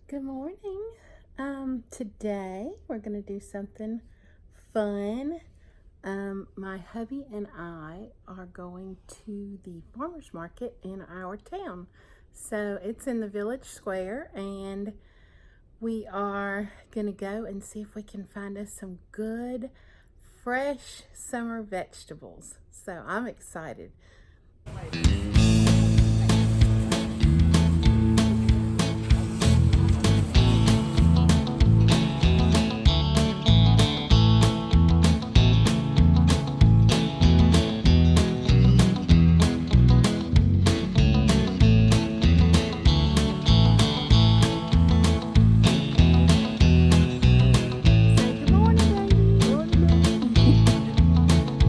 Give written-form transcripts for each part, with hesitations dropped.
Good morning. Today we're going to do something fun. My hubby and I are going to the farmer's market in our town. So it's in the village square, and we are going to go and see if we can find us some good, fresh summer vegetables. So I'm excited. Say good morning, baby.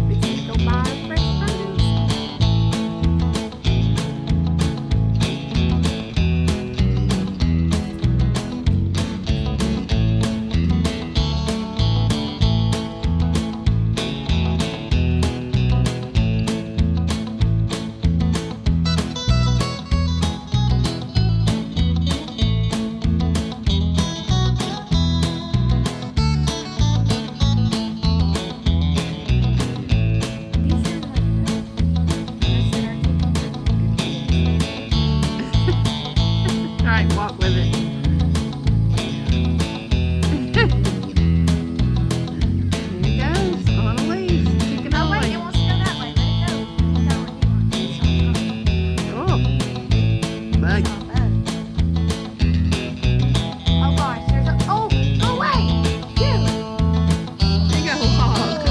We can go buy our fresh produce. All right, walk with it. Here he goes on a leash. Chicken Oh wait, it away. wants to go that way. Let it go. Oh, bug. Oh gosh, there's a. Oh, go away! Shoot! There you go, hog.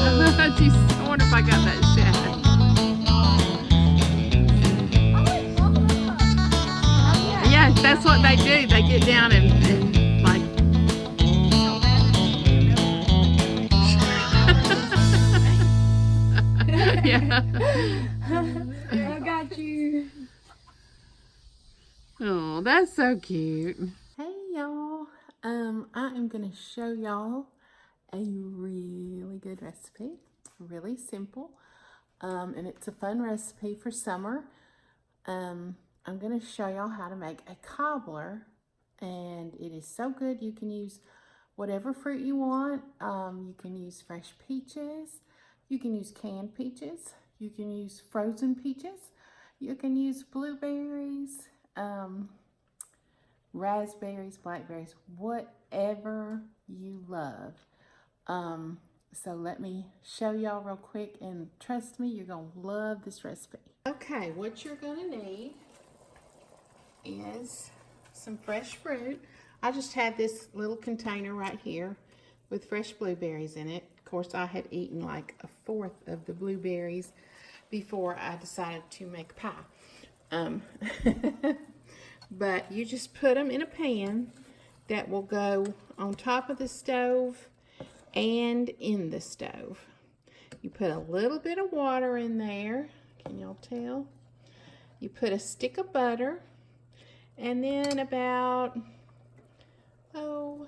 Jeez, I wonder if I got that shot. Oh, it's walking up. Oh yeah. Yeah, that's what they do. They get down and like. So bad. Yeah. I got you. Oh, that's so cute. Hey y'all. I am gonna show y'all a really good recipe. Really simple. And it's a fun recipe for summer. I'm gonna show y'all how to make a cobbler, and it is so good. You can use whatever fruit you want. You can use fresh peaches. You can use canned peaches. You can use frozen peaches. You can use blueberries, raspberries, blackberries, whatever you love. So let me show y'all real quick, and trust me, you're gonna love this recipe. Okay, what you're gonna need is some fresh fruit. I just had this little container right here with fresh blueberries in it. Of course, I had eaten like a fourth of the blueberries before I decided to make pie. But you just put them in a pan that will go on top of the stove and in the stove. You put a little bit of water in there. Can y'all tell? You put a stick of butter, and then about, a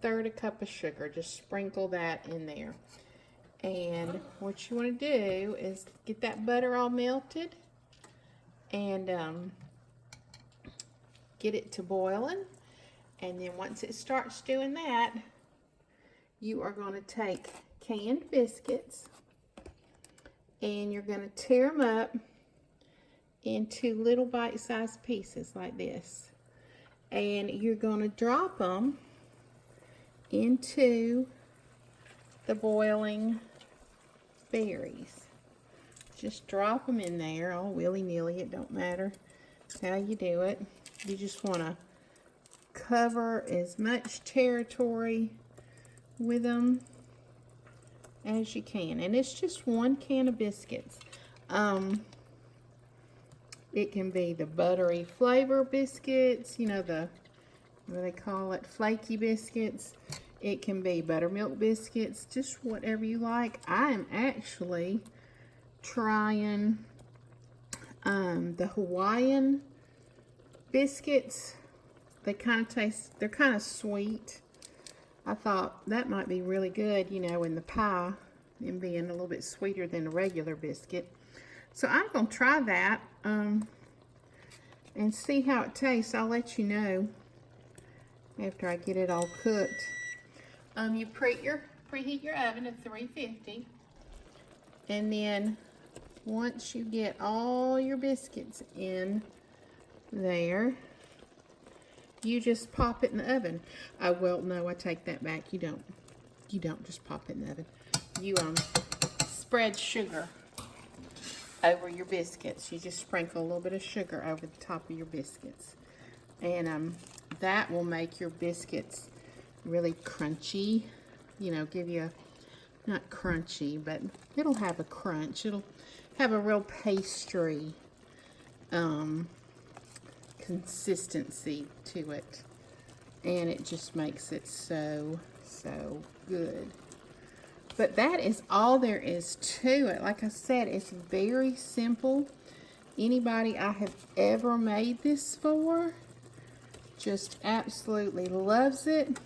third a cup of sugar. Just sprinkle that in there. And what you want to do is get that butter all melted and get it to boiling. And then once it starts doing that, you are going to take canned biscuits and you're going to tear them up into little bite-sized pieces like this. And you're going to drop them into the boiling berries. Just drop them in there all willy-nilly. It don't matter how you do it. You just want to cover as much territory with them as you can. And it's just one can of biscuits. It can be the buttery flavor biscuits, you know, the, what do they call it, flaky biscuits. It can be buttermilk biscuits, just whatever you like. I am actually trying the Hawaiian biscuits. They kind of taste, they're kind of sweet. I thought that might be really good, you know, in the pie, and being a little bit sweeter than a regular biscuit. So I'm going to try that and see how it tastes. I'll let you know after I get it all cooked. You preheat your oven at 350, and then once you get all your biscuits in there, you just pop it in the oven. Oh, well, no, I take that back. You don't just pop it in the oven. You spread sugar over your biscuits. You just sprinkle a little bit of sugar over the top of your biscuits, and that will make your biscuits really crunchy. You know, give you not crunchy, but it'll have a crunch. It'll have a real pastry consistency to it, and it just makes it so good. But that is all there is to it. Like I said, it's very simple. Anybody I have ever made this for just absolutely loves it.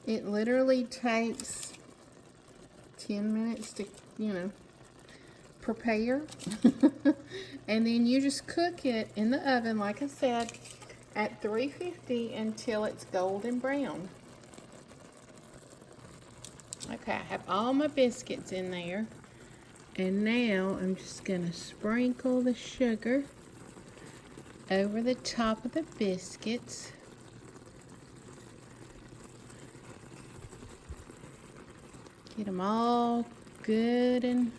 It literally takes 10 minutes to, prepare. And then you just cook it in the oven, like I said, at 350 until it's golden brown. Okay, I have all my biscuits in there. And now I'm just going to sprinkle the sugar over the top of the biscuits. Get them all good and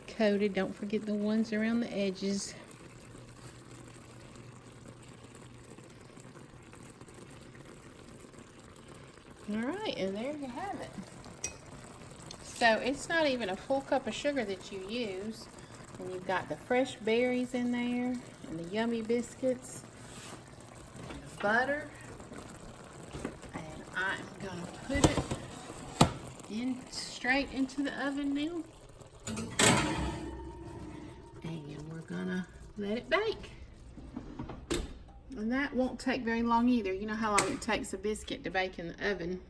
coated. Don't forget the ones around the edges. Alright, and there you have it. So it's not even a full cup of sugar that you use. And you've got the fresh berries in there, and the yummy biscuits, and the butter. And I'm going to put it straight into the oven now. And we're going to let it bake. And that won't take very long either. You know how long it takes a biscuit to bake in the oven.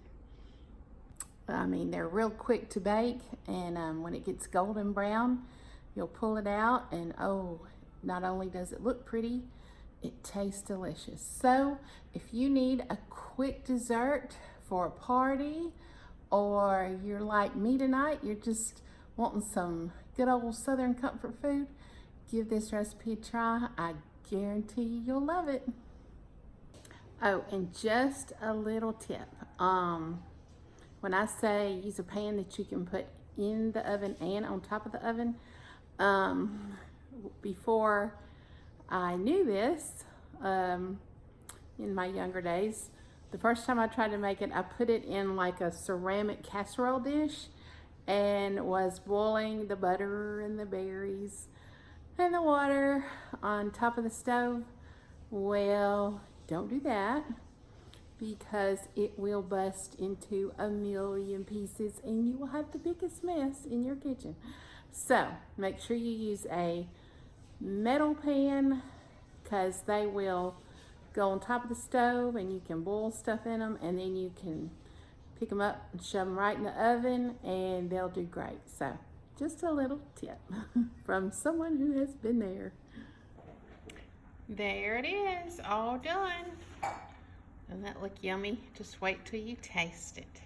I mean, they're real quick to bake, and when it gets golden brown, you'll pull it out, and oh, not only does it look pretty, it tastes delicious. So if you need a quick dessert for a party, or you're like me tonight, you're just wanting some good old Southern comfort food, give this recipe a try. I guarantee you'll love it. Oh, and just a little tip. When I say use a pan that you can put in the oven and on top of the oven, before I knew this, in my younger days, the first time I tried to make it, I put it in like a ceramic casserole dish and was boiling the butter and the berries and the water on top of the stove. Well, don't do that, because it will bust into a million pieces and you will have the biggest mess in your kitchen. So make sure you use a metal pan, because they will go on top of the stove and you can boil stuff in them, and then you can pick them up and shove them right in the oven and they'll do great. So just a little tip from someone who has been there. There it is, all done. Doesn't that look yummy? Just wait till you taste it.